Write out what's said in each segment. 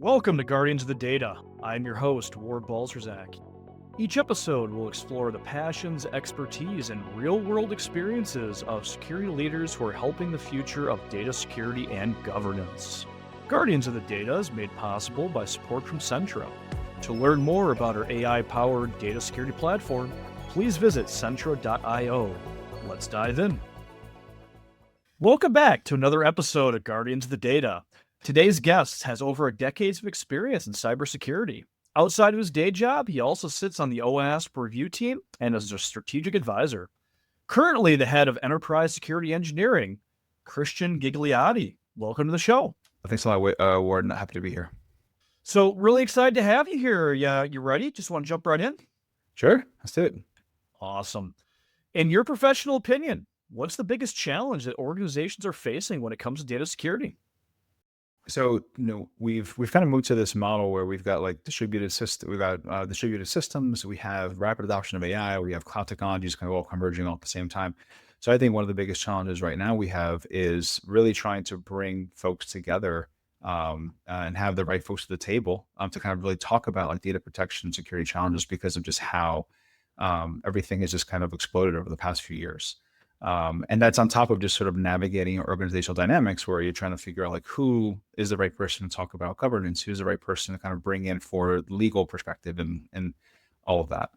Welcome to Guardians of the Data. I'm your host, Ward Balzerzak. Each episode will explore the passions, expertise, and real world experiences of security leaders who are helping the future of data security and governance. Guardians of the Data is made possible by support from Centra. To learn more about our AI powered data security platform, please visit centra.io. Let's dive in. Welcome back to another episode of Guardians of the Data. Today's guest has over a decade of experience in cybersecurity. Outside of his day job, he also sits on the OWASP review team and is a strategic advisor. Currently the head of enterprise security engineering, Christian Ghigliotti. Welcome to the show. Thanks a lot, Ward. Happy to be here. So really excited to have you here. Yeah, you ready? Just want to jump right in? Sure, let's do it. Awesome. In your professional opinion, what's the biggest challenge that organizations are facing when it comes to data security? So, we've kind of moved to this model where we've got like distributed system, we've got distributed systems, we have rapid adoption of AI, we have cloud technologies kind of all converging all at the same time. So I think one of the biggest challenges right now we have is really trying to bring folks together and have the right folks at the table to kind of really talk about like data protection and security challenges because of just how everything has just kind of exploded over the past few years. And that's on top of just sort of navigating organizational dynamics where you're trying to figure out like who is the right person to talk about governance, who's the right person to kind of bring in for legal perspective and all of that.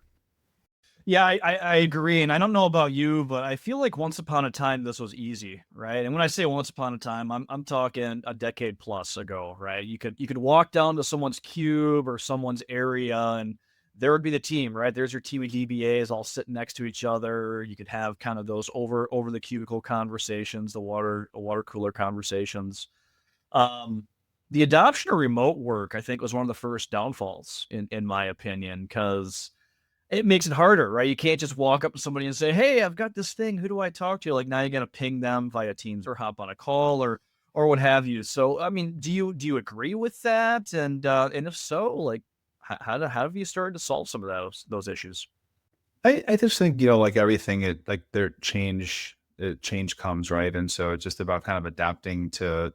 Yeah, I agree. And I don't know about you, but I feel like once upon a time this was easy, right? And when I say once upon a time, I'm talking a decade plus ago, right? You could walk down to someone's cube or someone's area and there would be the team, right? There's your team of DBAs all sitting next to each other. You could have kind of those over the cubicle conversations, the water cooler conversations. Um, the adoption of remote work, I think, was one of the first downfalls in my opinion, because it makes it harder, right? You can't just walk up to somebody and say, "Hey, I've got this thing. Who do I talk to?" Like now you got to ping them via Teams or hop on a call or what have you. So, I mean, do you agree with that? And if so, like how have you started to solve some of those issues? I just think, like everything, change comes, right? And so it's just about kind of adapting to,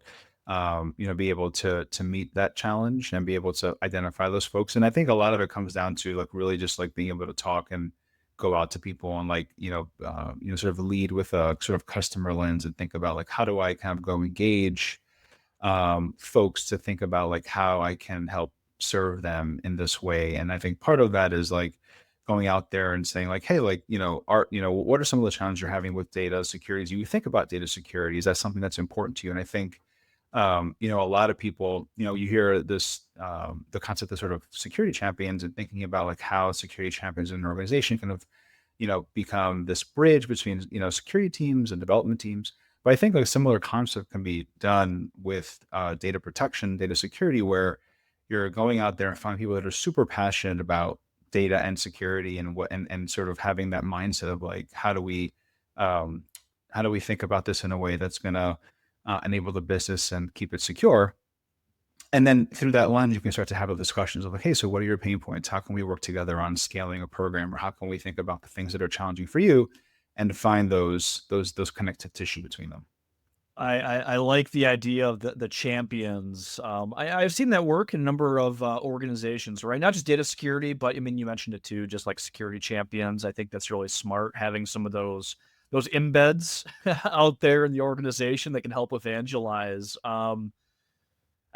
be able to meet that challenge and be able to identify those folks. And I think a lot of it comes down to like really just like being able to talk and go out to people and like, sort of lead with a sort of customer lens and think about like, how do I kind of go engage folks to think about like how I can help serve them in this way. And I think part of that is like going out there and saying like, hey, like, what are some of the challenges you're having with data security? Do you think about data security? Is that something that's important to you? And I think, a lot of people, you hear this, the concept of sort of security champions and thinking about like how security champions in an organization kind of, become this bridge between, security teams and development teams. But I think like a similar concept can be done with data protection, data security, where you're going out there and finding people that are super passionate about data and security and and sort of having that mindset of like um, how do we think about this in a way that's going to enable the business and keep it secure. And then through that lens, you can start to have the discussions of like, hey, so what are your pain points? How can we work together on scaling a program, or how can we think about the things that are challenging for you, and find those connective tissue between them. I like the idea of the champions. I've seen that work in a number of organizations, right? Not just data security, but I mean, you mentioned it too, just like security champions. I think that's really smart having some of those embeds out there in the organization that can help evangelize. I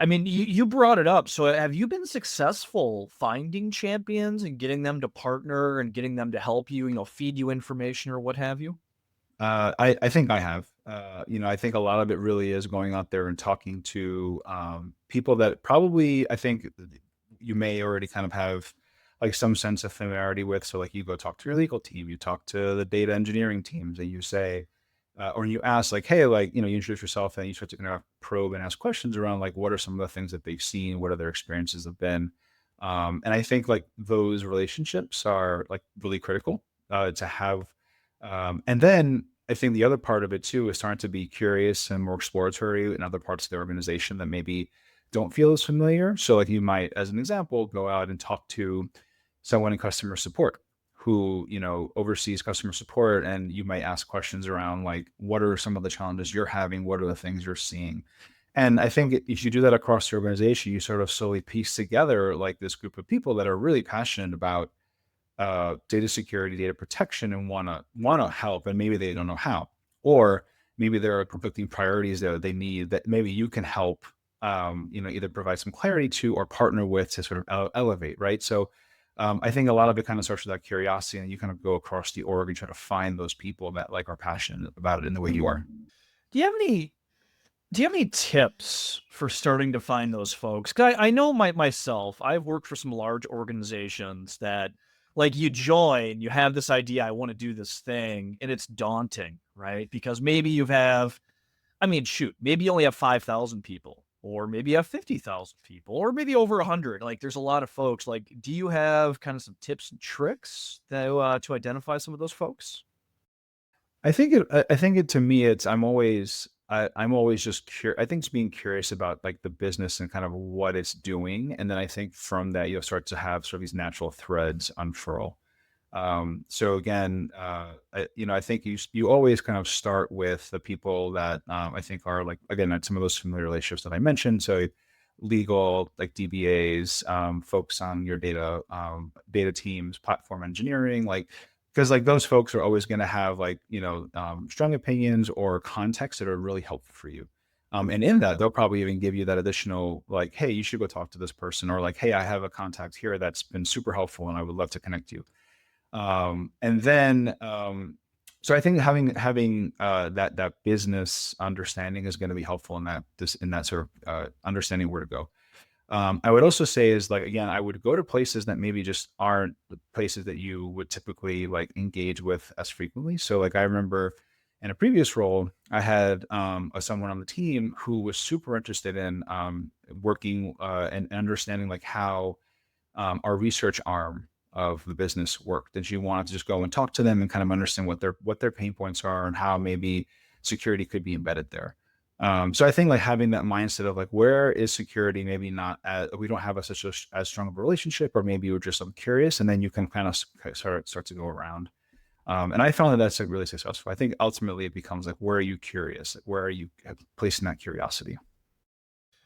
mean, you brought it up. So have you been successful finding champions and getting them to partner and getting them to help you, feed you information or what have you? I think I have. I think a lot of it really is going out there and talking to people that probably I think you may already kind of have like some sense of familiarity with. So like you go talk to your legal team, you talk to the data engineering teams, and you say, or you ask like, hey, like you introduce yourself, and you start to kind of probe and ask questions around like what are some of the things that they've seen, what are their experiences have been, and I think like those relationships are like really critical to have and then I think the other part of it too is starting to be curious and more exploratory in other parts of the organization that maybe don't feel as familiar. So, like you might, as an example, go out and talk to someone in customer support who oversees customer support, and you might ask questions around like, what are some of the challenges you're having? What are the things you're seeing? And I think if you do that across the organization, you sort of slowly piece together like this group of people that are really passionate about data security, data protection, and wanna help, and maybe they don't know how, or maybe there are conflicting priorities that they need that maybe you can help, either provide some clarity to or partner with to sort of elevate, right? So, I think a lot of it kind of starts with that curiosity, and you kind of go across the org and try to find those people that like are passionate about it in the way you are. Do you have any Do you have any tips for starting to find those folks? 'Cause I know myself, I've worked for some large organizations that, like, you join, you have this idea, I want to do this thing, and it's daunting, right? Because maybe you have, I mean, shoot, maybe you only have 5,000 people, or maybe you have 50,000 people, or maybe over 100. Like, there's a lot of folks. Like, do you have kind of some tips and tricks to identify some of those folks? I think it to me, it's I'm always just I think it's being curious about like the business and kind of what it's doing. And then I think from that you'll start to have sort of these natural threads unfurl. So again, I think you always kind of start with the people that I think are like again at some of those familiar relationships that I mentioned. So legal, like DBAs, folks on your data teams, platform engineering, like because like those folks are always going to have like strong opinions or context that are really helpful for you. And in that, they'll probably even give you that additional, like, hey, you should go talk to this person, or like, hey, I have a contact here that's been super helpful and I would love to connect you. And then so I think having that business understanding is going to be helpful in that sort of understanding where to go. I would also say is like again, I would go to places that maybe just aren't the places that you would typically like engage with as frequently. So like I remember in a previous role, I had someone on the team who was super interested in working and understanding like how our research arm of the business worked, and she wanted to just go and talk to them and kind of understand what their pain points are and how maybe security could be embedded there. So I think like having that mindset of like where is security maybe not as, we don't have such as strong of a relationship, or maybe we're just curious, and then you can kind of start to go around. And I found that that's like really successful. I think ultimately it becomes like where are you curious? Like, where are you placing that curiosity?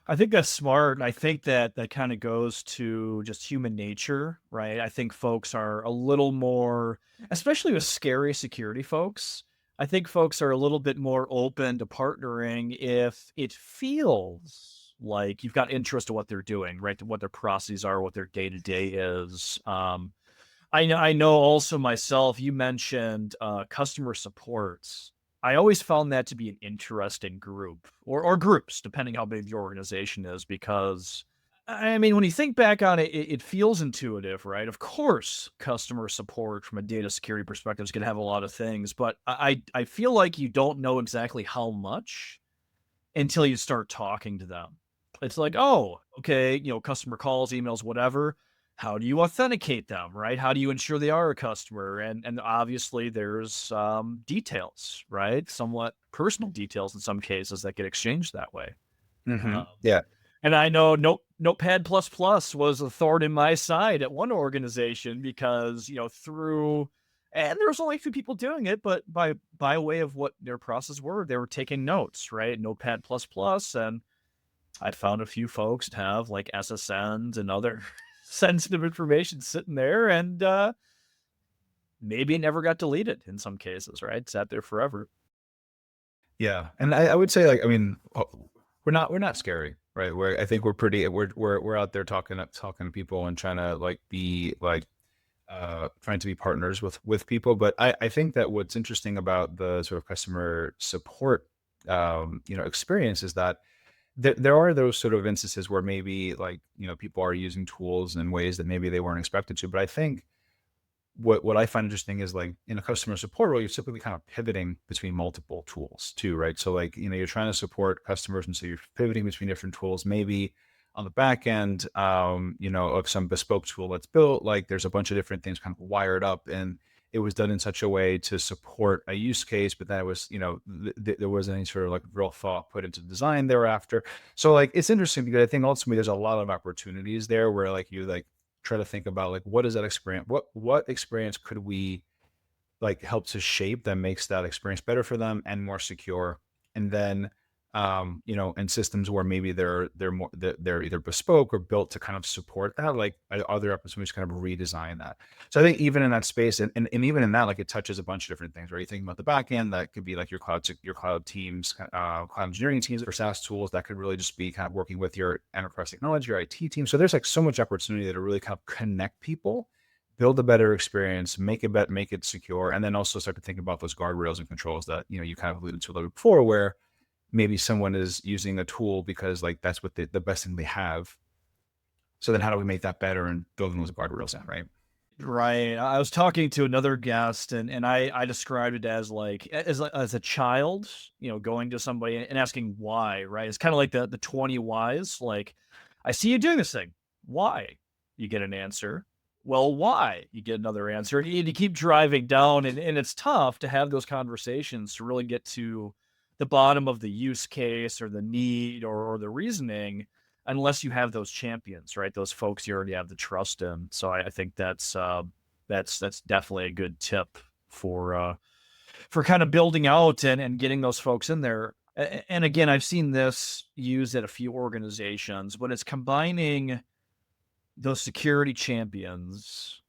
I think that's smart. I think that that kind of goes to just human nature, right? I think folks are a little more, especially with scary security folks. I think folks are a little bit more open to partnering if it feels like you've got interest in what they're doing, right? To what their processes are, what their day to day is. I know also myself, you mentioned, customer supports. I always found that to be an interesting group or groups, depending how big the organization is, because, I mean, when you think back on it, it feels intuitive, right? Of course, customer support from a data security perspective is gonna have a lot of things, but I feel like you don't know exactly how much until you start talking to them. It's like, oh, okay, customer calls, emails, whatever. How do you authenticate them, right? How do you ensure they are a customer? And obviously there's details, right? Somewhat personal details in some cases that get exchanged that way. Yeah. And I know Notepad plus plus was a thorn in my side at one organization because, through and there was only a few people doing it, but by way of what their process were, they were taking notes, right? Notepad plus plus, and I found a few folks to have like SSNs and other sensitive information sitting there, and maybe it never got deleted in some cases, right? Sat there forever. Yeah, and I would say, like, I mean, we're not scary, right? I think we're pretty we're out there talking to people and trying to like be like trying to be partners with people. But I think that what's interesting about the sort of customer support experience is that there are those sort of instances where maybe like people are using tools in ways that maybe they weren't expected to. But I think what I find interesting is like in a customer support role, you're typically kind of pivoting between multiple tools too, right? So like, you're trying to support customers. And so you're pivoting between different tools, maybe on the back end, of some bespoke tool that's built, like there's a bunch of different things kind of wired up, and it was done in such a way to support a use case, but then it was, there wasn't any sort of like real thought put into design thereafter. So like, it's interesting because I think ultimately there's a lot of opportunities there where like you like try to think about like what is that experience, what experience could we like help to shape that makes that experience better for them and more secure. And then and systems where maybe they're either bespoke or built to kind of support that. Like are there opportunities to kind of redesign that? So I think even in that space, and even in that, like it touches a bunch of different things. Right, you think about the back end, that could be like your cloud teams, cloud engineering teams for SaaS tools. That could really just be kind of working with your enterprise technology, your IT team. So there's like so much opportunity to really kind of connect people, build a better experience, make it secure, and then also start to think about those guardrails and controls that you kind of alluded to a little bit before, where maybe someone is using a tool because like that's what the best thing they have. So then how do we make that better and building those guardrails in, right? Right. I was talking to another guest and I described it as like as a child, going to somebody and asking why, right? It's kind of like the 20 whys. Like, I see you doing this thing. Why? You get an answer. Well, why? You get another answer. And you keep driving down and it's tough to have those conversations to really get to the bottom of the use case or the need or the reasoning unless you have those champions, right? Those folks you already have the trust in. So I think that's definitely a good tip for kind of building out and getting those folks in there. And again, I've seen this used at a few organizations, but it's combining those security champions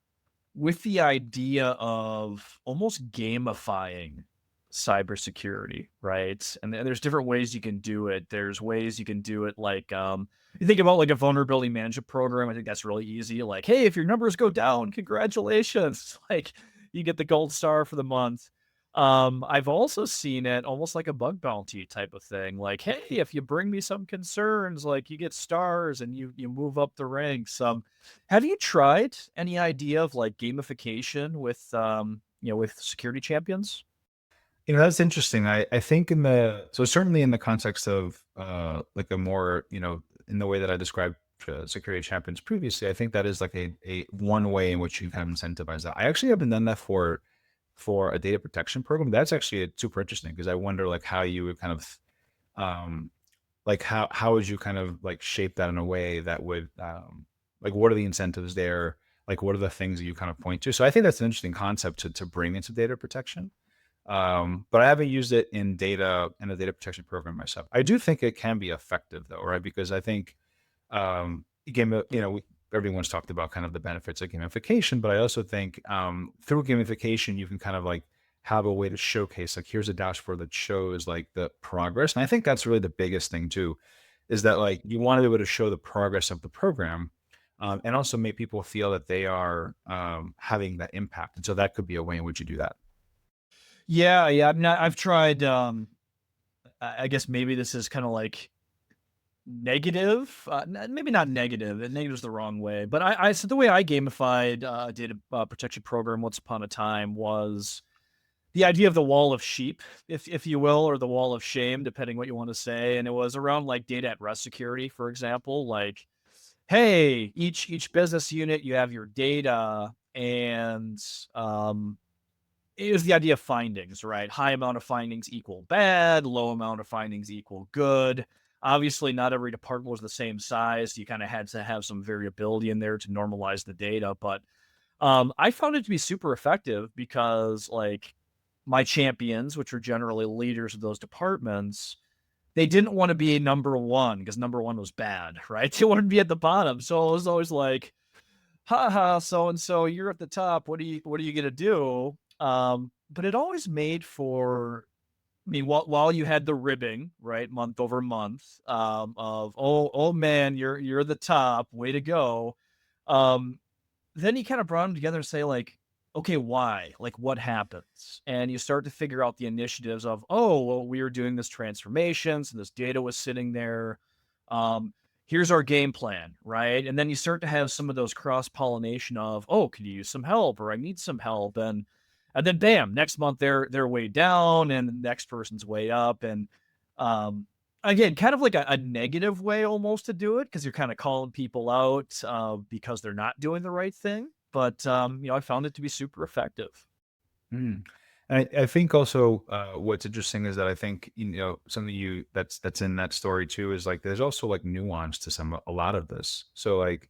with the idea of almost gamifying cybersecurity, right? And there's different ways you can do it. There's ways you can do it like you think about like a vulnerability management program. I think that's really easy. Like, hey, if your numbers go down, congratulations. Like you get the gold star for the month. I've also seen it almost like a bug bounty type of thing. Like, hey, if you bring me some concerns, like you get stars and you move up the ranks. Have you tried any idea of like gamification with security champions? That's interesting. I think certainly in the context of like a more, in the way that I described security champions previously, I think that is like a one way in which you kind of incentivize that. I actually haven't done that for a data protection program. That's actually super interesting because I wonder like how you would kind of like how would you kind of like shape that in a way that would like what are the incentives there? Like what are the things that you kind of point to? So I think that's an interesting concept to bring into data protection. But I haven't used it in a data protection program myself. I do think it can be effective though, right? Because I think game, everyone's talked about kind of the benefits of gamification, but I also think through gamification you can kind of like have a way to showcase like here's a dashboard that shows like the progress, and I think that's really the biggest thing too, is that like you want to be able to show the progress of the program. And also make people feel that they are having that impact. And so that could be a way in which you do that. Yeah, yeah. I've tried. I guess maybe this is kind of like negative. Maybe not negative. Negative is the wrong way. But so the way I gamified a data protection program once upon a time was the idea of the wall of sheep, if you will, or the wall of shame, depending what you want to say. And it was around like data at rest security, for example. Like, hey, each business unit, you have your data, and it was the idea of findings, right? High amount of findings equal bad, low amount of findings equal good. Obviously, not every department was the same size. You kind of had to have some variability in there to normalize the data. But I found it to be super effective because, like, my champions, which are generally leaders of those departments, they didn't want to be number one because number one was bad, right? They wanted to be at the bottom. So it was always like, haha, so and so, you're at the top. What are you gonna do? But it always made for, I mean, while you had the ribbing, right, month over month, of oh man, you're the top, way to go. Um, then you kind of brought them together and say like, okay, why? Like, what happens? And you start to figure out the initiatives of, oh, well, we were doing this transformation, so this data was sitting there. Um, Here's our game plan, right? And then you start to have some of those cross pollination of, oh, could you use some help, or I need some help, and then bam, next month they're way down, and the next person's way up, and um, again, kind of like a negative way almost to do it because you're kind of calling people out because they're not doing the right thing. But I found it to be super effective. Mm. And I think also what's interesting is that I think something that's in that story too is like there's also like nuance to a lot of this. So like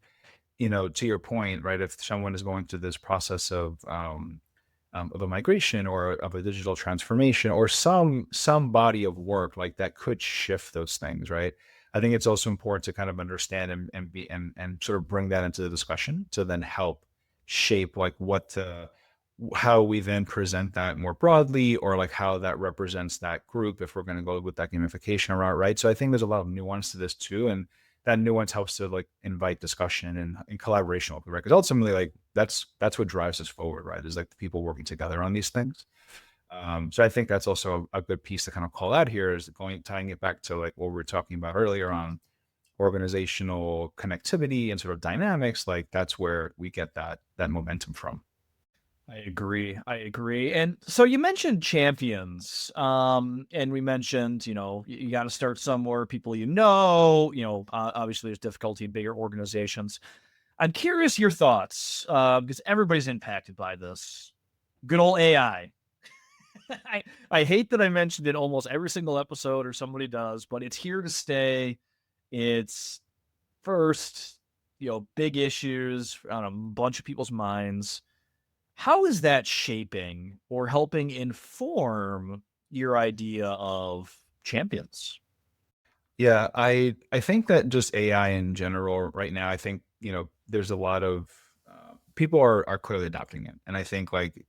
to your point, right? If someone is going through this process of of a migration or of a digital transformation or some body of work like that could shift those things, right? I think it's also important to kind of understand and sort of bring that into the discussion to then help shape like how we then present that more broadly, or like how that represents that group if we're going to go with that gamification route, right? So I think there's a lot of nuance to this too, and that nuance helps to like invite discussion and collaboration, right? Because ultimately, like that's what drives us forward, right? Is like the people working together on these things. So I think that's also a good piece to kind of call out here, is tying it back to like what we were talking about earlier on organizational connectivity and sort of dynamics. Like that's where we get that momentum from. I agree. I agree. And so you mentioned champions, and we mentioned, you got to start somewhere, people obviously there's difficulty in bigger organizations. I'm curious your thoughts, because everybody's impacted by this. Good old AI. I hate that I mentioned it almost every single episode or somebody does, but it's here to stay. It's first, big issues on a bunch of people's minds. How is that shaping or helping inform your idea of champions? Yeah, I think that just AI in general right now, I think, there's a lot of people are clearly adopting it. And I think like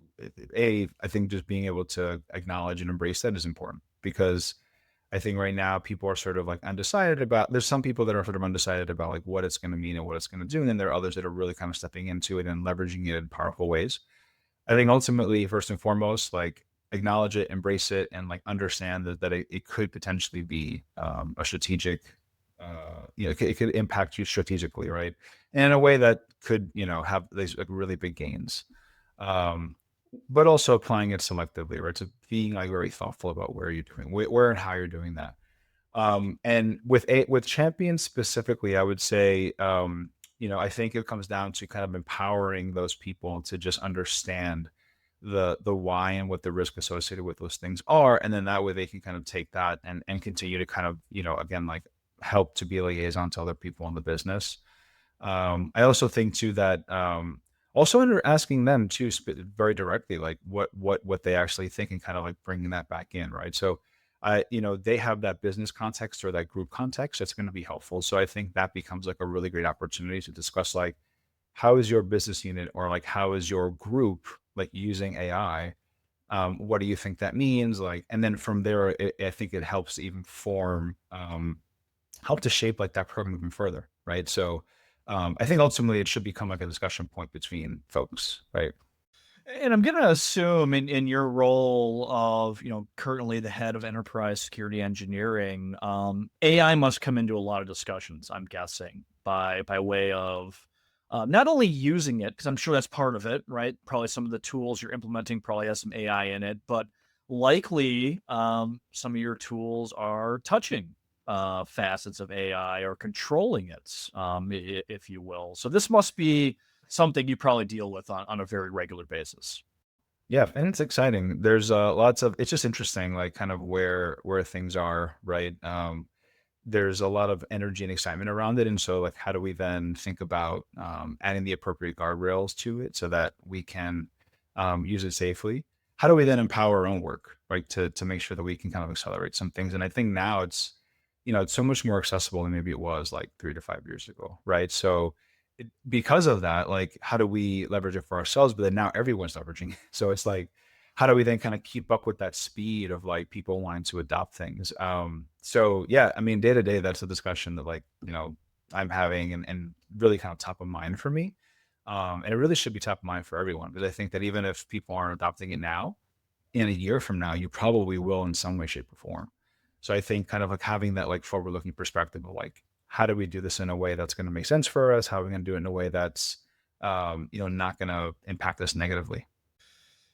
I think just being able to acknowledge and embrace that is important, because I think right now people are sort of like undecided about there's some people that are sort of undecided about like what it's going to mean and what it's going to do. And then there are others that are really kind of stepping into it and leveraging it in powerful ways. I think ultimately, first and foremost, like acknowledge it, embrace it, and like understand that it could potentially be a strategic, it could impact you strategically, right? And in a way that could, have these like really big gains. Um, but also applying it selectively, right? So being like very thoughtful about where you're doing, where and how you're doing that. And with champions specifically, I would say, I think it comes down to kind of empowering those people to just understand the why and what the risk associated with those things are, and then that way they can kind of take that and continue to kind of again like help to be a liaison to other people in the business. I also think too that also under asking them too very directly like what they actually think, and kind of like bringing that back in, right? So they have that business context or that group context that's going to be helpful. So I think that becomes like a really great opportunity to discuss like how is your business unit or like how is your group like using AI? What do you think that means? Like, and then from there, I think it helps to even help to shape like that program even further, right? So I think ultimately it should become like a discussion point between folks, right? And I'm going to assume in your role of, currently the head of enterprise security engineering, AI must come into a lot of discussions, I'm guessing, by way of not only using it, because I'm sure that's part of it, right? Probably some of the tools you're implementing probably has some AI in it, but likely some of your tools are touching facets of AI or controlling it, if you will. So this must be something you probably deal with on a very regular basis. Yeah, and it's exciting. There's lots of it's just interesting, like kind of where things are, right? There's a lot of energy and excitement around it. And so, like, how do we then think about adding the appropriate guardrails to it so that we can use it safely? How do we then empower our own work, right? To make sure that we can kind of accelerate some things. And I think now it's so much more accessible than maybe it was like 3 to 5 years ago, right? So because of that, like, how do we leverage it for ourselves? But then now everyone's leveraging it. So it's like, how do we then kind of keep up with that speed of like people wanting to adopt things? So yeah, I mean, day to day, that's a discussion that like, I'm having and really kind of top of mind for me. And it really should be top of mind for everyone, because I think that even if people aren't adopting it now, in a year from now, you probably will in some way, shape, or form. So I think kind of like having that like forward looking perspective of like, how do we do this in a way that's going to make sense for us? How are we going to do it in a way that's, not going to impact us negatively?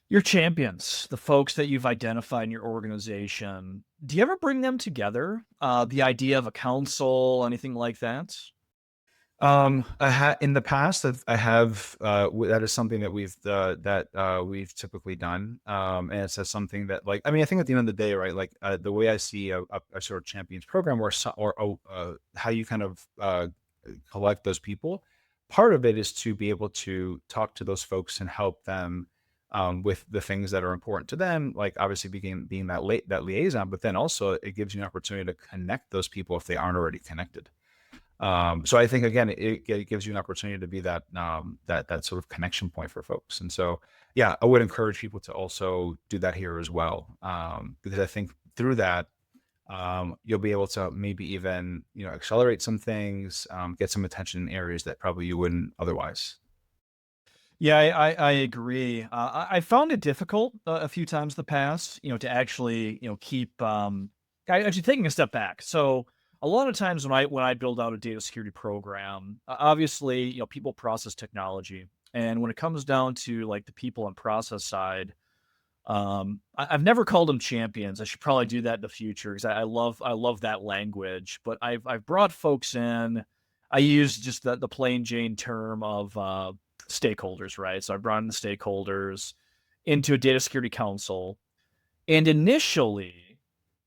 Your champions, the folks that you've identified in your organization, do you ever bring them together? The idea of a council, anything like that? In the past, I have, that is something that we've typically done. And it's just something that, like, I mean, I think at the end of the day, right, like, the way I see a sort of champions program, how you kind of collect those people, part of it is to be able to talk to those folks and help them, with the things that are important to them, like obviously being that liaison, but then also it gives you an opportunity to connect those people if they aren't already connected. So I think again, it gives you an opportunity to be that sort of connection point for folks. And so, yeah, I would encourage people to also do that here as well, because I think through that, you'll be able to maybe even accelerate some things, get some attention in areas that probably you wouldn't otherwise. Yeah, I agree. I found it difficult a few times in the past, to actually, keep actually taking a step back. So a lot of times when I build out a data security program, obviously, people process technology, and when it comes down to like the people and process side, I've never called them champions. I should probably do that in the future because I love that language. But I've brought folks in. I use just the plain Jane term of stakeholders, right? So I brought in the stakeholders into a data security council, and initially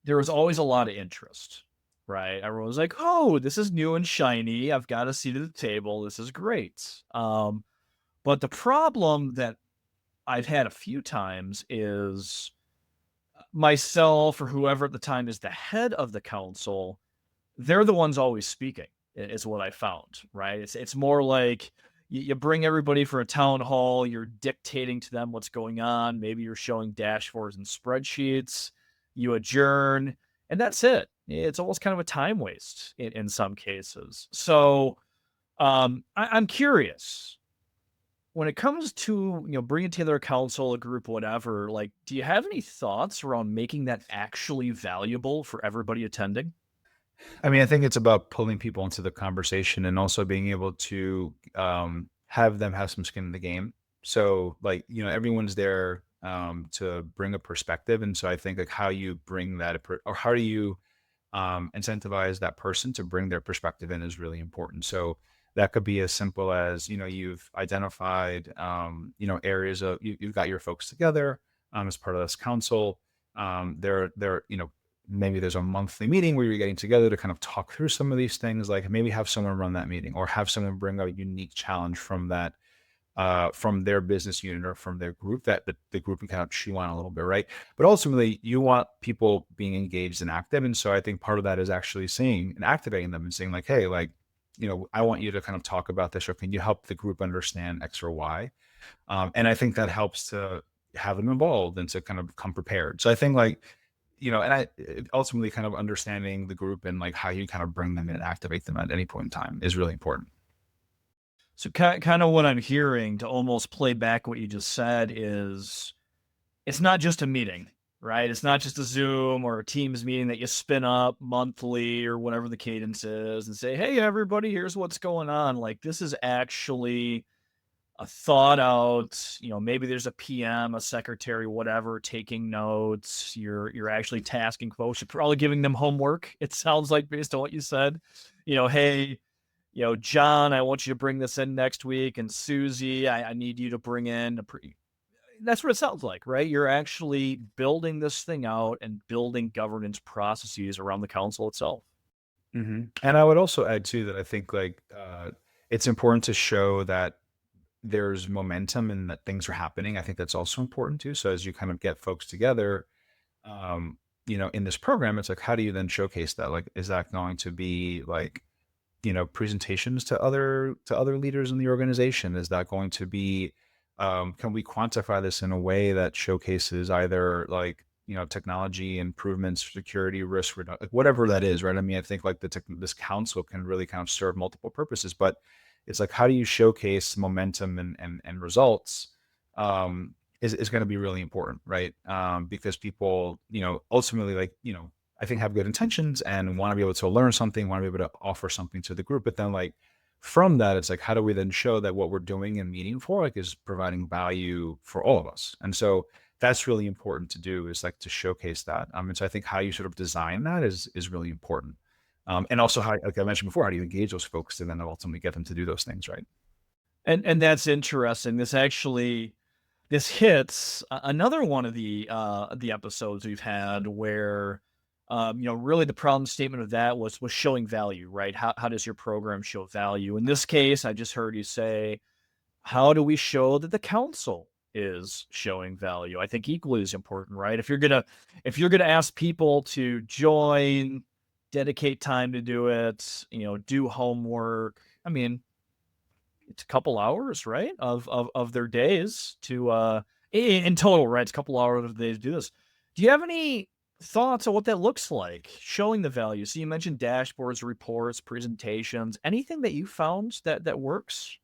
there was always a lot of interest, right? Everyone was like, "Oh, this is new and shiny. I've got a seat at the table. This is great." But the problem that I've had a few times is myself or whoever at the time is the head of the council, they're the ones always speaking, is what I found, right? It's more like you bring everybody for a town hall, you're dictating to them what's going on. Maybe you're showing dashboards and spreadsheets, you adjourn, and that's it. It's almost kind of a time waste in some cases. So I'm curious when it comes to bringing together a council, a group, whatever. Like, do you have any thoughts around making that actually valuable for everybody attending? I mean, I think it's about pulling people into the conversation and also being able to have them have some skin in the game. So, like, everyone's there to bring a perspective, and so I think like how you bring that, or how do you incentivize that person to bring their perspective in is really important. So that could be as simple as you've identified areas of you've got your folks together as part of this council. They're maybe there's a monthly meeting where you're getting together to kind of talk through some of these things. Like maybe have someone run that meeting or have someone bring a unique challenge from their business unit or from their group that the group can kind of chew on a little bit, right? But ultimately, you want people being engaged and active, and so I think part of that is actually seeing and activating them and saying like, "Hey, like, I want you to kind of talk about this, or can you help the group understand X or Y?" And I think that helps to have them involved and to kind of come prepared. So I think like, and ultimately kind of understanding the group and like how you kind of bring them in and activate them at any point in time is really important. So kind of what I'm hearing to almost play back what you just said is it's not just a meeting, right? It's not just a Zoom or a Teams meeting that you spin up monthly or whatever the cadence is and say, "Hey, everybody, here's what's going on." Like this is actually a thought out, maybe there's a PM, a secretary, whatever, taking notes. You're actually tasking folks. You're probably giving them homework. It sounds like based on what you said, hey, John, I want you to bring this in next week, and Susie, I need you to bring in that's what it sounds like, right? You're actually building this thing out and building governance processes around the council itself. And I would also add too that I think like it's important to show that there's momentum and that things are happening. I think that's also important too. So as you kind of get folks together, in this program, it's like how do you then showcase that? Like, is that going to be like presentations to other leaders in the organization? Is that going to be can we quantify this in a way that showcases either like technology improvements, security, risk reduction, like whatever that is, right? I mean, I think like this council can really kind of serve multiple purposes, but it's like how do you showcase momentum and results is going to be really important, right? Because people ultimately like I think have good intentions and want to be able to learn something, want to be able to offer something to the group. But then like from that, it's like, how do we then show that what we're doing and meeting for like is providing value for all of us? And so that's really important to do is like to showcase that. And so I think how you sort of design that is really important. And also how, like I mentioned before, how do you engage those folks and then ultimately get them to do those things, right? And that's interesting. This hits another one of the episodes we've had where really the problem statement of that was showing value, right? How does your program show value? In this case, I just heard you say, how do we show that the council is showing value. I think equally as important, right? If you're gonna ask people to join, dedicate time to do it, do homework. I mean, it's a couple hours, right, of their days to, in total, right? It's a couple hours of the day to do this. Do you have any thoughts on what that looks like, showing the value? So you mentioned dashboards, reports, presentations, anything that you found that works?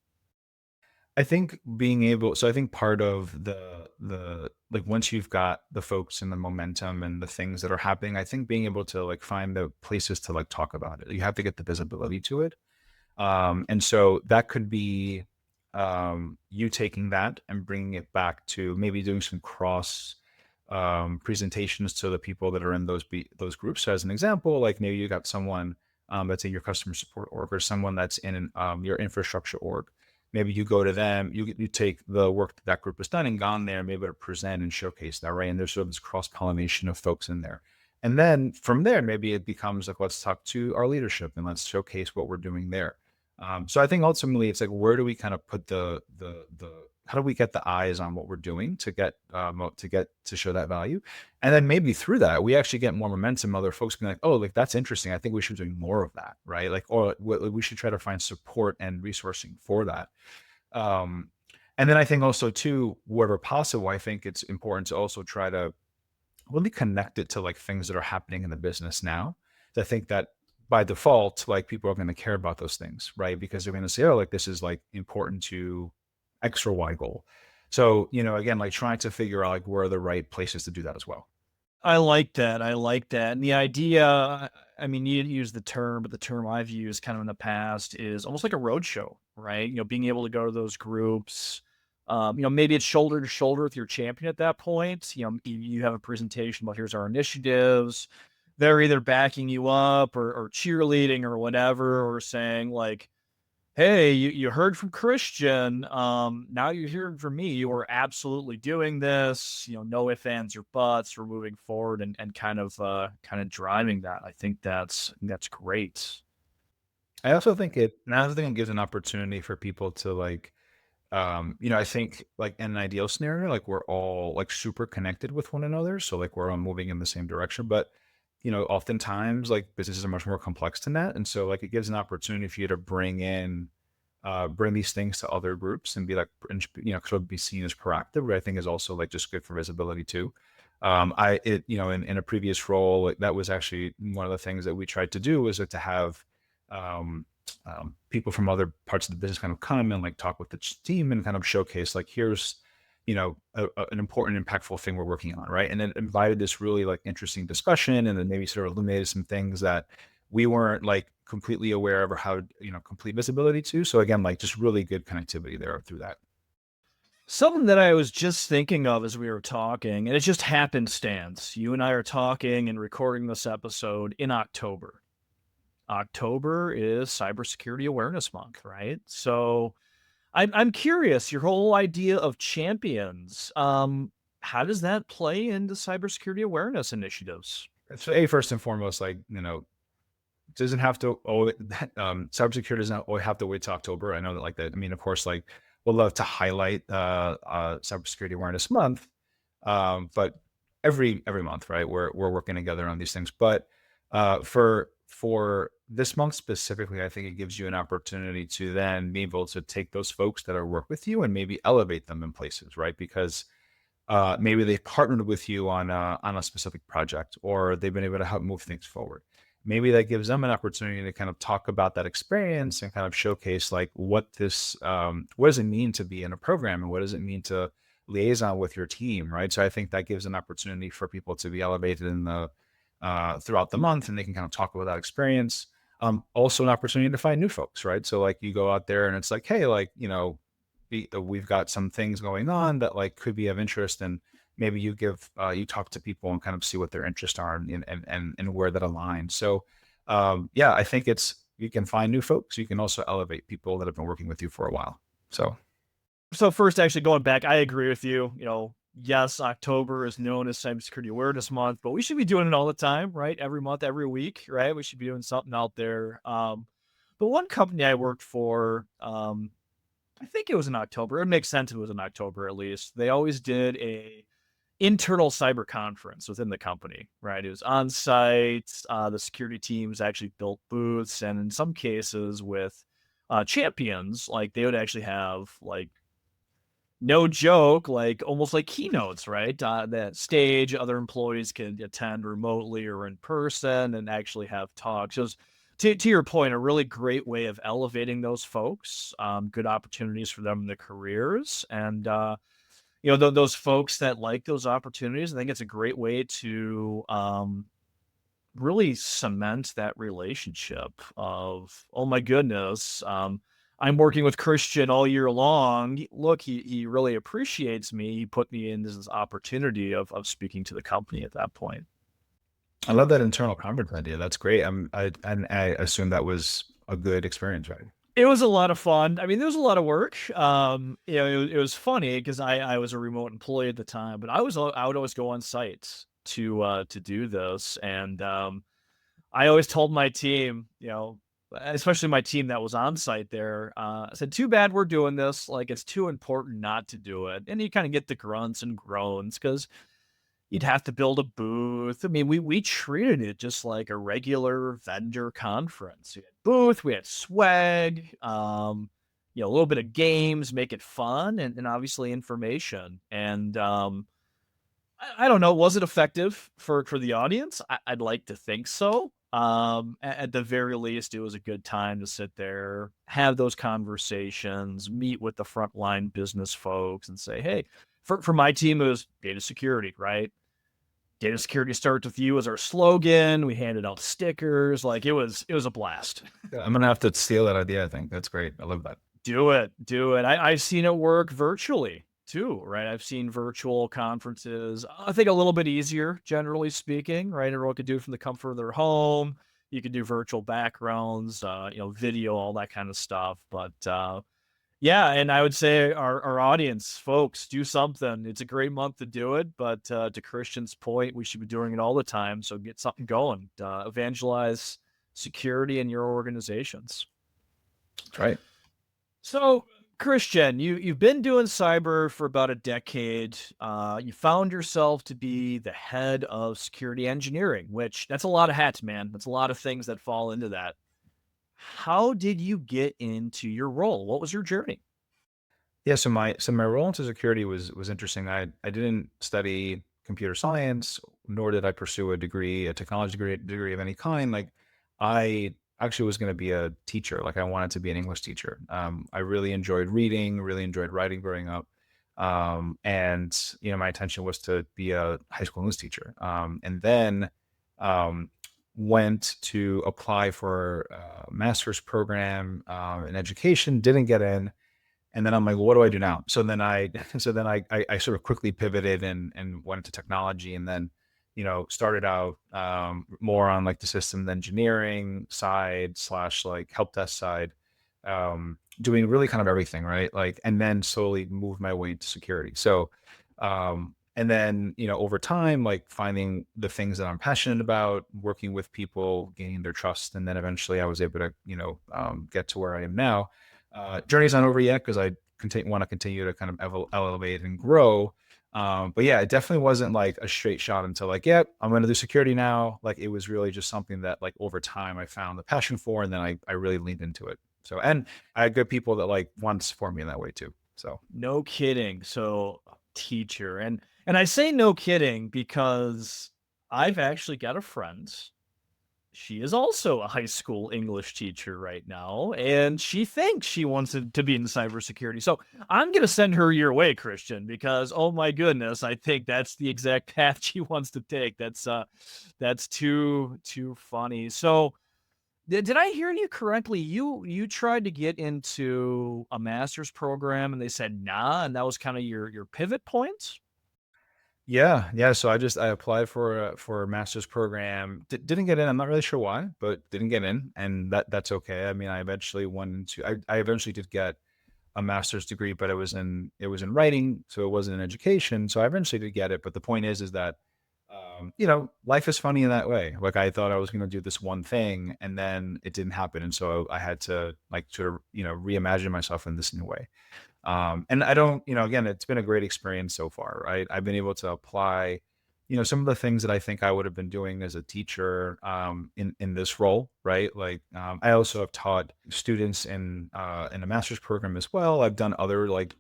I think being able so I think part of the like once you've got the folks and the momentum and the things that are happening, I think being able to like find the places to like talk about it. You have to get the visibility to it. And so that could be you taking that and bringing it back to maybe doing some cross presentations to the people that are in those groups. So as an example, like maybe you got someone that's in your customer support org or someone that's in your infrastructure org. Maybe you go to them, you take the work that that group has done and gone there, maybe to present and showcase that, right? And there's sort of this cross pollination of folks in there. And then from there, maybe it becomes like, let's talk to our leadership and let's showcase what we're doing there. So I think ultimately it's like, where do we kind of put the how do we get the eyes on what we're doing to get to show that value, and then maybe through that we actually get more momentum. Other folks can be like, oh, like that's interesting. I think we should be doing more of that, right? Like, or we should try to find support and resourcing for that. Um, and then I think also too, wherever possible, I think it's important to also try to really connect it to like things that are happening in the business now. I think that by default, like people are going to care about those things, right? Because they're going to say, oh, like this is like important to X or Y goal. So, again, like trying to figure out like where are the right places to do that as well. I like that, I like that, and the idea, I mean, you didn't use the term, but the term I've used kind of in the past is almost like a roadshow, right? Being able to go to those groups, maybe it's shoulder to shoulder with your champion at that point. You have a presentation about, "Here's our initiatives." They're either backing you up or cheerleading or whatever, or saying like, "Hey, you heard from Christian. Now you're hearing from me. You are absolutely doing this. No ifs, ands, or buts. We're moving forward and kind of driving that." I think that's great. I also think it gives an opportunity for people to like, I think like in an ideal scenario, like we're all like super connected with one another. So like we're all moving in the same direction. But oftentimes like businesses are much more complex than that. And so like it gives an opportunity for you to bring these things to other groups and be like, and, sort of be seen as proactive, which I think is also like just good for visibility too. In a previous role, like, that was actually one of the things that we tried to do was like to have um, people from other parts of the business kind of come and like talk with the team and kind of showcase like, here's, an important, impactful thing we're working on, right? And it invited this really like interesting discussion, and then maybe sort of illuminated some things that we weren't like completely aware of or how complete visibility to. So again, like just really good connectivity there through that. Something that I was just thinking of as we were talking, and it just happenstance. You and I are talking and recording this episode in October. October is Cybersecurity Awareness Month, right? So I'm curious, your whole idea of champions, how does that play into cybersecurity awareness initiatives? So a first and foremost, like doesn't have to cybersecurity doesn't always have to wait till October. I know that like that. I mean, of course, like we'll love to highlight cybersecurity awareness month, but every month, right? We're working together on these things. But for this month specifically, I think it gives you an opportunity to then be able to take those folks that are work with you and maybe elevate them in places, right? Because maybe they've partnered with you on a specific project, or they've been able to help move things forward. Maybe that gives them an opportunity to kind of talk about that experience and kind of showcase like what does it mean to be in a program and what does it mean to liaison with your team, right? So I think that gives an opportunity for people to be elevated in the throughout the month, and they can kind of talk about that experience. Also, an opportunity to find new folks, right? So like you go out there and it's like, hey, like we've got some things going on that like could be of interest, and maybe you talk to people and kind of see what their interests are and where that aligns. So yeah, I think it's you can find new folks. You can also elevate people that have been working with you for a while. So So first, actually going back, I agree with you. Yes, October is known as Cybersecurity Awareness Month, but we should be doing it all the time, right? Every month, every week, right? We should be doing something out there. But one company I worked for, I think it was in October. It makes sense if it was in October at least. They always did a internal cyber conference within the company, right? It was on site. The security teams actually built booths, and in some cases with champions, like they would actually have like no joke, like almost like keynotes, right? That stage, other employees can attend remotely or in person and actually have talks. So, to your point, a really great way of elevating those folks. Good opportunities for them in their careers, and those folks that like those opportunities. I think it's a great way to really cement that relationship of, oh my goodness, I'm working with Christian all year long. Look, he really appreciates me. He put me in this opportunity of speaking to the company at that point. I love that internal conference idea. That's great. And I assume that was a good experience, right? It was a lot of fun. I mean, there was a lot of work. It was funny because I was a remote employee at the time, but I would always go on site to do this, and I always told my team, especially my team that was on site there, I said, too bad we're doing this. Like, it's too important not to do it. And you kind of get the grunts and groans because you'd have to build a booth. I mean, we treated it just like a regular vendor conference. We had booth, we had swag, a little bit of games, make it fun, and obviously information. And I don't know. Was it effective for the audience? I'd like to think so. At the very least, it was a good time to sit there, have those conversations, meet with the frontline business folks, and say, "Hey, for my team, it was data security, right? Data security starts with you as our slogan. We handed out stickers, like it was a blast. Yeah, I'm gonna have to steal that idea. I think that's great. I love that. Do it, do it. I've seen it work virtually too, right? I've seen virtual conferences. I think a little bit easier, generally speaking, right? Everyone could do it from the comfort of their home. You can do virtual backgrounds, video, all that kind of stuff. But yeah, and I would say our audience, folks, do something. It's a great month to do it, but to Christian's point, we should be doing it all the time. So get something going. Evangelize security in your organizations. That's right. So, Christian, you've been doing cyber for about a decade. You found yourself to be the head of security engineering, which that's a lot of hats, man. That's a lot of things that fall into that. How did you get into your role? What was your journey? Yeah, so my role into security was interesting. I didn't study computer science, nor did I pursue a technology degree of any kind. Like I actually was going to be a teacher. Like I wanted to be an English teacher. I really enjoyed reading, really enjoyed writing growing up. And my intention was to be a high school English teacher. And then um, went to apply for a master's program in education, didn't get in, and then I'm like, "Well, what do I do now?" So then I so then I sort of quickly pivoted and went into technology, and then, started out, more on, like, the systems engineering side slash, like, help desk side, doing really kind of everything, right? Like, and then slowly moved my way into security. So, and then, over time, like, finding the things that I'm passionate about, working with people, gaining their trust, and then eventually I was able to, get to where I am now. Journey's not over yet because I want to continue to kind of elevate and grow. But yeah, it definitely wasn't like a straight shot until like, yep, I'm going to do security now. Like it was really just something that like over time I found the passion for, and then I really leaned into it. So, and I had good people that like wanted to support me in that way too. So No kidding. So, teacher, and I say no kidding because I've actually got a friend. She is also a high school English teacher right now, and she thinks she wants to be in cybersecurity. So I'm going to send her your way, Christian, because oh my goodness, I think that's the exact path she wants to take. That's too funny. So did I hear you correctly? You tried to get into a master's program, and they said nah, and that was kind of your pivot point. yeah, yeah. So I applied for a master's program. Didn't get in. I'm not really sure why, but didn't get in, and that's okay. I mean, I eventually went into. I eventually did get a master's degree, but it was in writing, so it wasn't in education. So I eventually did get it. But the point is that life is funny in that way. Like I thought I was going to do this one thing and then it didn't happen. And so I had to like sort of, reimagine myself in this new way. And I don't, again, it's been a great experience so far, right? I've been able to apply, some of the things that I think I would have been doing as a teacher in this role, right? Like I also have taught students in a master's program as well. I've done other like,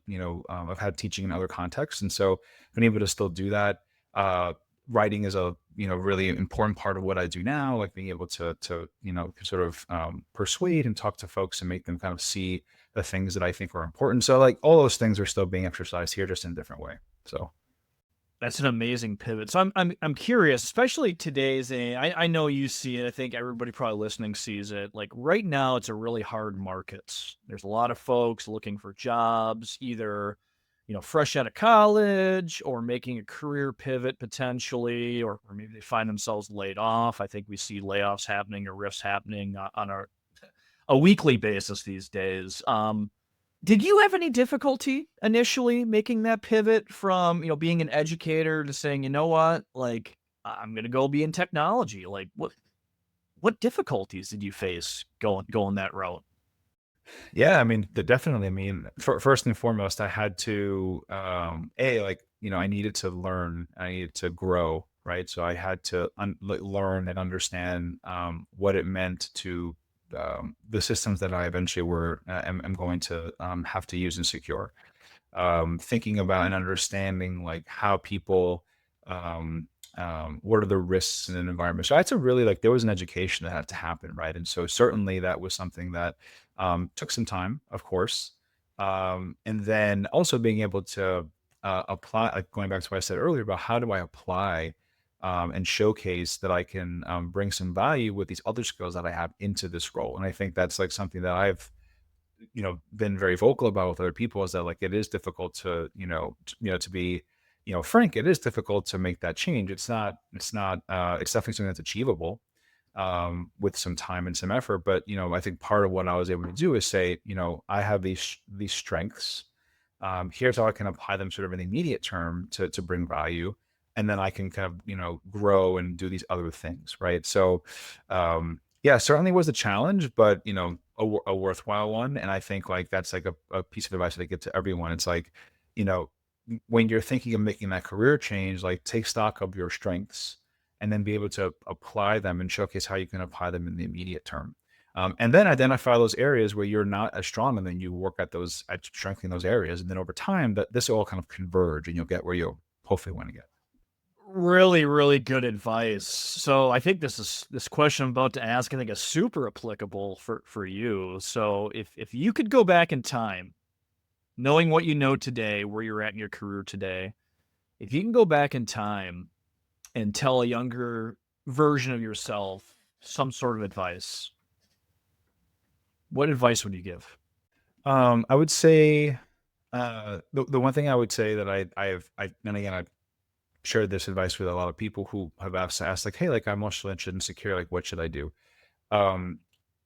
I've had teaching in other contexts, and so been able to still do that. Uh, Writing is a really important part of what I do now, like being able to sort of persuade and talk to folks and make them kind of see the things that I think are important. So like all those things are still being exercised here, just in a different way. So That's an amazing pivot. So I'm curious, especially today's I know you see it. I think everybody probably listening sees it. Like right now, it's a really hard market. There's a lot of folks looking for jobs, either fresh out of college or making a career pivot potentially, or maybe they find themselves laid off. I think we see layoffs happening or rifts happening on a weekly basis these days. Did you have any difficulty initially making that pivot from, being an educator to saying, "You know what? Like, I'm gonna go be in technology." Like, what difficulties did you face going that route? yeah, I mean, definitely. I mean, first and foremost, I had to like I needed to learn, I needed to grow, right? So I had to learn and understand what it meant to the systems that I eventually am going to have to use and secure. Thinking about and understanding like how people what are the risks in an environment. So I had to really like there was an education that had to happen, right? And so certainly that was something that took some time, of course. And then also being able to apply, like going back to what I said earlier about how do I apply and showcase that I can bring some value with these other skills that I have into this role. And I think that's like something that I've been very vocal about with other people is that like it is difficult to to be frank. It is difficult to make that change. It's definitely something that's achievable with some time and some effort. But I think part of what I was able to do is say, I have these strengths. Here's how I can apply them sort of in the immediate term to bring value, and then I can kind of grow and do these other things, right? So yeah, certainly was a challenge, but a worthwhile one. And I think like that's like a piece of advice that I give to everyone. It's like, you know, when you're thinking of making that career change, like take stock of your strengths and then be able to apply them and showcase how you can apply them in the immediate term. And then identify those areas where you're not as strong, and then you work at strengthening those areas. And then over time, that this will all kind of converge, and you'll get where you hopefully want to get. Really, really good advice. So I think this question I'm about to ask, I think is super applicable for you. So if you could go back in time, knowing what you know today, where you're at in your career today, if you can go back in time and tell a younger version of yourself some sort of advice, what advice would you give? I would say the one thing I would say that and again I've shared this advice with a lot of people who have asked like, hey, like I'm also interested in secure, like what should I do? Um,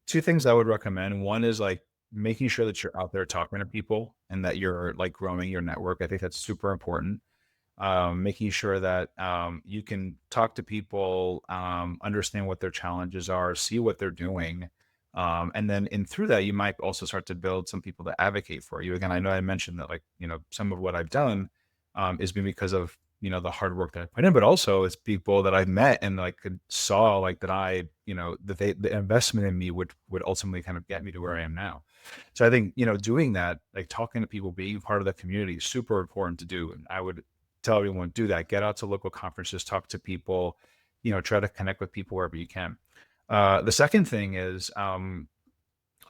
Two things I would recommend. One is like making sure that you're out there talking to people and that you're like growing your network. I think that's super important. Making sure that you can talk to people, understand what their challenges are, see what they're doing. And then in through that, you might also start to build some people that advocate for you. Again, I know I mentioned that like, some of what I've done has been because of, the hard work that I put in, but also it's people that I've met and like saw like that the investment in me would ultimately kind of get me to where I am now. So I think, doing that, like talking to people, being part of the community is super important to do. And I would tell everyone do that. Get out to local conferences, talk to people, try to connect with people wherever you can. The second thing is, I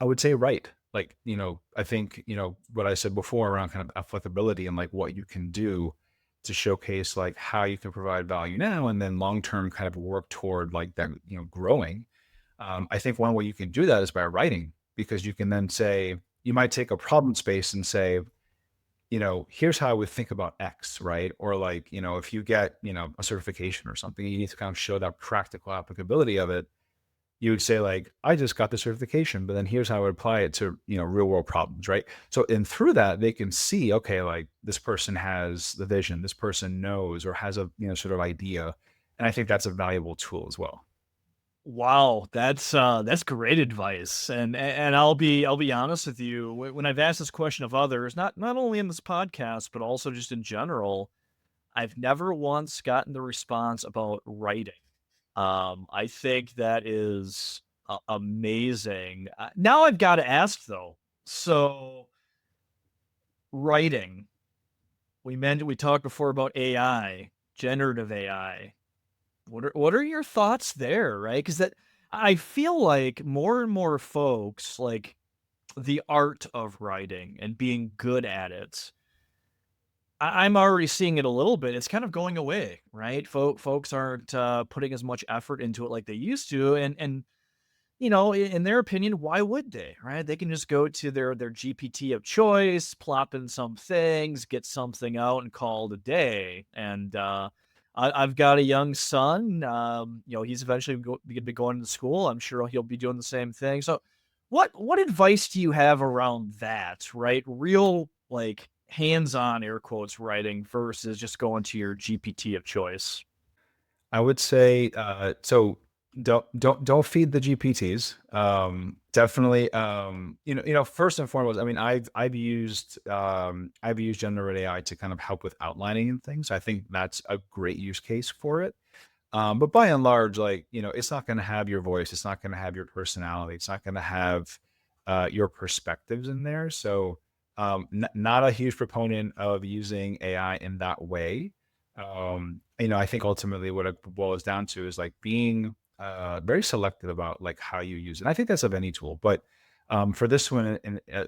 would say write. Like, I think, what I said before around kind of applicability and like what you can do to showcase like how you can provide value now and then long term kind of work toward like that, growing. I think one way you can do that is by writing, because you can then say, you might take a problem space and say, here's how I would think about X, right? Or like, if you get, a certification or something, you need to kind of show that practical applicability of it. You would say like, I just got the certification, but then here's how I would apply it to, real world problems, right? So, and through that, they can see, okay, like this person has the vision, this person knows or has a, sort of idea. And I think that's a valuable tool as well. Wow, that's great advice. And I'll be honest with you, when I've asked this question of others, not only in this podcast, but also just in general, I've never once gotten the response about writing. I think that is amazing. Now I've got to ask though. So writing, we talked before about AI, generative AI. What are your thoughts there, right? Because that I feel like more and more folks like the art of writing and being good at it. I'm already seeing it a little bit. It's kind of going away, right? Folks aren't putting as much effort into it like they used to, and you know, in their opinion, why would they, right? They can just go to their GPT of choice, plop in some things, get something out, and call it a day. And I've got a young son. You know, he's eventually going to be going to school. I'm sure he'll be doing the same thing. So, what advice do you have around that? Right, real like hands-on air quotes writing versus just going to your GPT of choice. I would say, so don't feed the GPTs. Definitely, first and foremost, I mean, I've used generative AI to kind of help with outlining and things. I think that's a great use case for it. But by and large, like, it's not going to have your voice. It's not going to have your personality. It's not going to have your perspectives in there. So, not a huge proponent of using AI in that way. I think ultimately what it boils down to is like being very selective about like how you use it. And I think that's of any tool, but for this one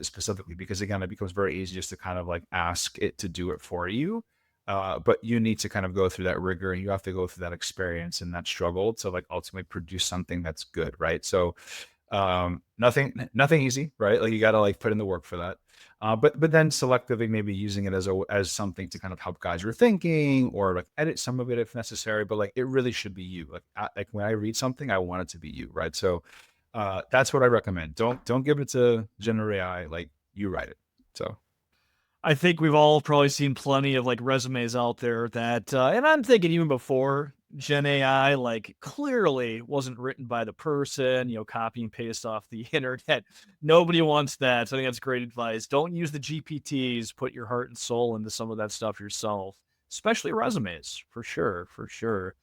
specifically, because again, it becomes very easy just to kind of like ask it to do it for you. But you need to kind of go through that rigor and you have to go through that experience and that struggle to like ultimately produce something that's good, right? So nothing easy, right? Like you got to like put in the work for that. But then selectively maybe using it as something to kind of help guide your thinking or like edit some of it if necessary. But like it really should be you. Like when I read something, I want it to be you, right? So that's what I recommend. Don't give it to general AI. Like you write it. So. I think we've all probably seen plenty of like resumes out there that, and I'm thinking even before Gen AI, like clearly wasn't written by the person, you know, copy and paste off the internet. Nobody wants that. So I think that's great advice. Don't use the GPTs. Put your heart and soul into some of that stuff yourself, especially resumes, for sure, for sure.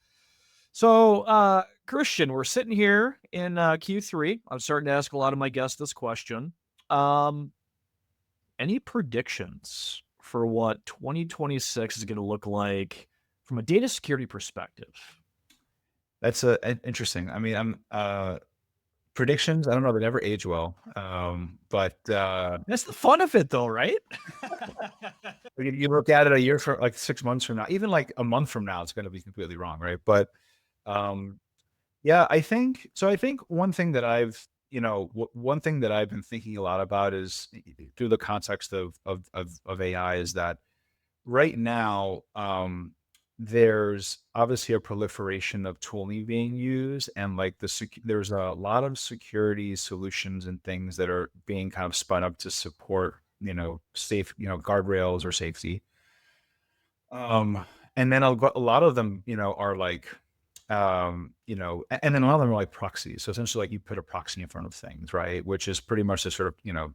So, Christian, we're sitting here in Q3. I'm starting to ask a lot of my guests this question. Um, any predictions for what 2026 is going to look like from a data security perspective? That's interesting. I mean, I'm predictions. I don't know. They never age well. But That's the fun of it, though, right? you look at it a year from like 6 months from now, even like a month from now, it's going to be completely wrong, right? But um, yeah, I think so. I think one thing that one thing that I've been thinking a lot about is through the context of AI is that right now, there's obviously a proliferation of tooling being used, and like there's a lot of security solutions and things that are being kind of spun up to support, safe, guardrails or safety. And then a lot of them, are like, and then a lot of them are like proxies. So essentially, like you put a proxy in front of things, right? Which is pretty much the sort of,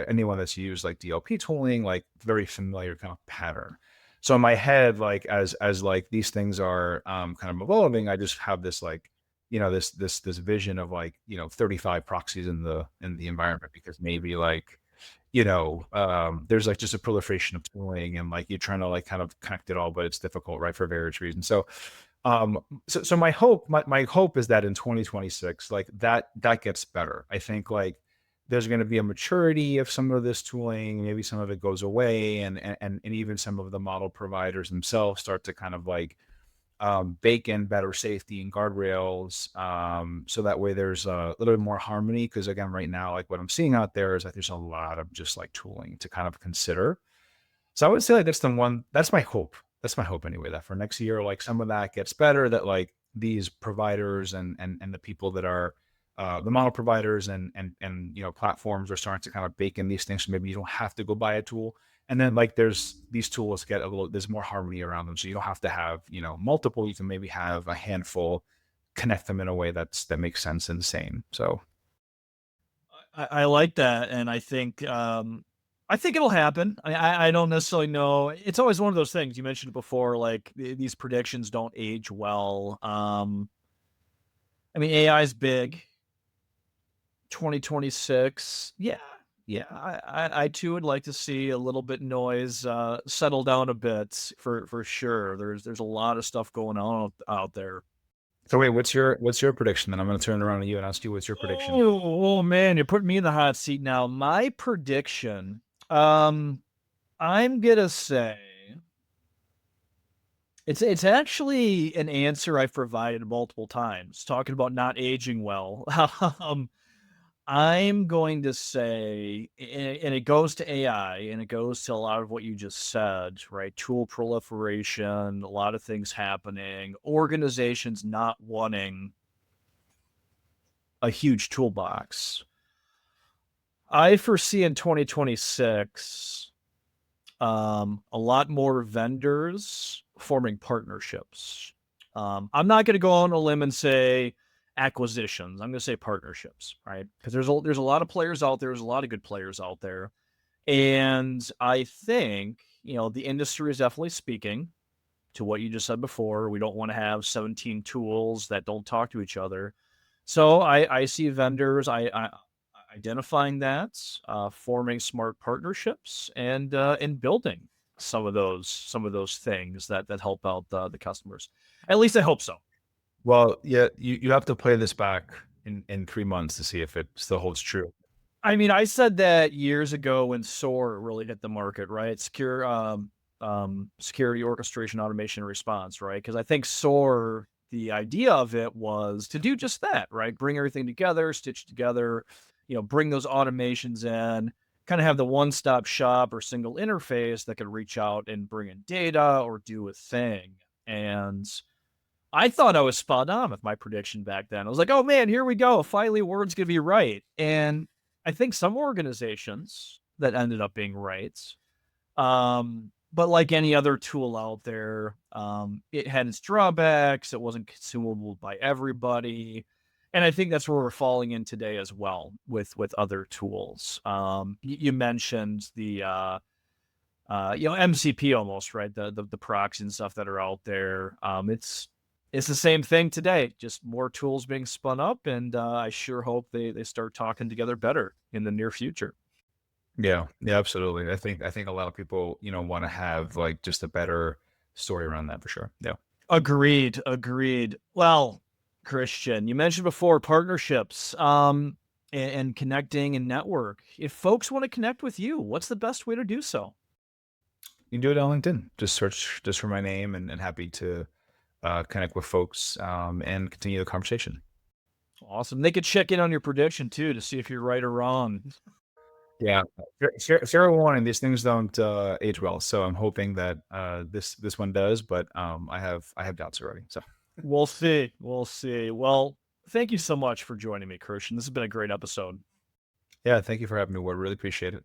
anyone that's used like DLP tooling, like very familiar kind of pattern. So in my head, like as like these things are kind of evolving, I just have this like, this vision of like, 35 proxies in the environment because maybe like there's like just a proliferation of tooling and like you're trying to like kind of connect it all, but it's difficult, right, for various reasons. So my hope is that in 2026, like that gets better. I think like there's going to be a maturity of some of this tooling, maybe some of it goes away, and even some of the model providers themselves start to kind of like bake in better safety and guardrails, so that way there's a little bit more harmony. Because again, right now, like what I'm seeing out there is that there's a lot of just like tooling to kind of consider. So I would say like that's the one. That's my hope. That's my hope anyway. That for next year, like some of that gets better. That like these providers and the people that are the model providers and platforms are starting to kind of bake in these things. So maybe you don't have to go buy a tool. And then like there's these tools get a little, there's more harmony around them. So you don't have to have, multiple. You can maybe have a handful, connect them in a way that makes sense and sane. So I like that, and I think it'll happen. I don't necessarily know. It's always one of those things you mentioned before, like these predictions don't age well. I mean, AI is big. 2026, yeah, yeah. I too would like to see a little bit noise settle down a bit for sure. There's a lot of stuff going on out there. so wait, what's your prediction? Then I'm gonna turn around to you and ask you what's your prediction. Oh man, you're putting me in the hot seat now. My prediction, um, I'm gonna say it's actually an answer I've provided multiple times, talking about not aging well. Um, I'm going to say, and it goes to AI, and it goes to a lot of what you just said, right? Tool proliferation, a lot of things happening, organizations not wanting a huge toolbox. I foresee in 2026 a lot more vendors forming partnerships. I'm not going to go on a limb and say acquisitions. I'm going to say partnerships, right? Because there's a lot of players out there. There's a lot of good players out there, and I think the industry is definitely speaking to what you just said before. We don't want to have 17 tools that don't talk to each other. So I see vendors I identifying that, forming smart partnerships, and building some of those things that help out the customers. At least I hope so. Well, yeah, you have to play this back in 3 months to see if it still holds true. I mean, I said that years ago when SOAR really hit the market, right? Security orchestration, automation, and response, right? Because I think SOAR, the idea of it was to do just that, right? Bring everything together, stitch together, bring those automations in, kind of have the one-stop shop or single interface that could reach out and bring in data or do a thing. And I thought I was spot on with my prediction back then. I was like, "Oh man, here we go. Finally, word's gonna be right." And I think some organizations that ended up being right. But like any other tool out there, it had its drawbacks. It wasn't consumable by everybody. And I think that's where we're falling in today as well with other tools. You mentioned the MCP almost, right? The proxies and stuff that are out there. It's the same thing today, just more tools being spun up, and I sure hope they start talking together better in the near future. Yeah, yeah, absolutely. I think a lot of people, want to have like just a better story around that for sure. Yeah. Agreed, agreed. Well, Christian, you mentioned before partnerships, and connecting and network. If folks want to connect with you, what's the best way to do so? You can do it on LinkedIn. Just search just for my name and happy to connect with folks and continue the conversation. Awesome. They could check in on your prediction too to see if you're right or wrong. Yeah. Fair warning, these things don't age well. So I'm hoping that this one does, but I have doubts already. So We'll see. We'll see. Well, thank you so much for joining me, Christian. This has been a great episode. yeah, thank you for having me, Ward. Really appreciate it.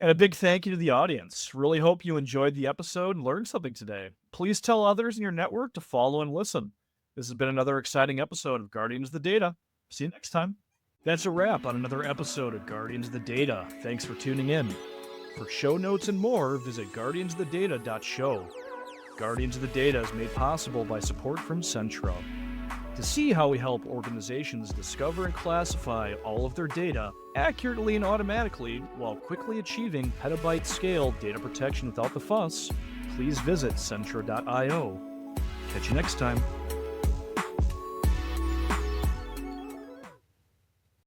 And a big thank you to the audience. Really hope you enjoyed the episode and learned something today. Please tell others in your network to follow and listen. This has been another exciting episode of Guardians of the Data. See you next time. That's a wrap on another episode of Guardians of the Data. Thanks for tuning in. For show notes and more, visit guardiansofthedata.show. Guardians of the Data is made possible by support from Centro. To see how we help organizations discover and classify all of their data accurately and automatically while quickly achieving petabyte scale data protection without the fuss, please visit centro.io. Catch you next time.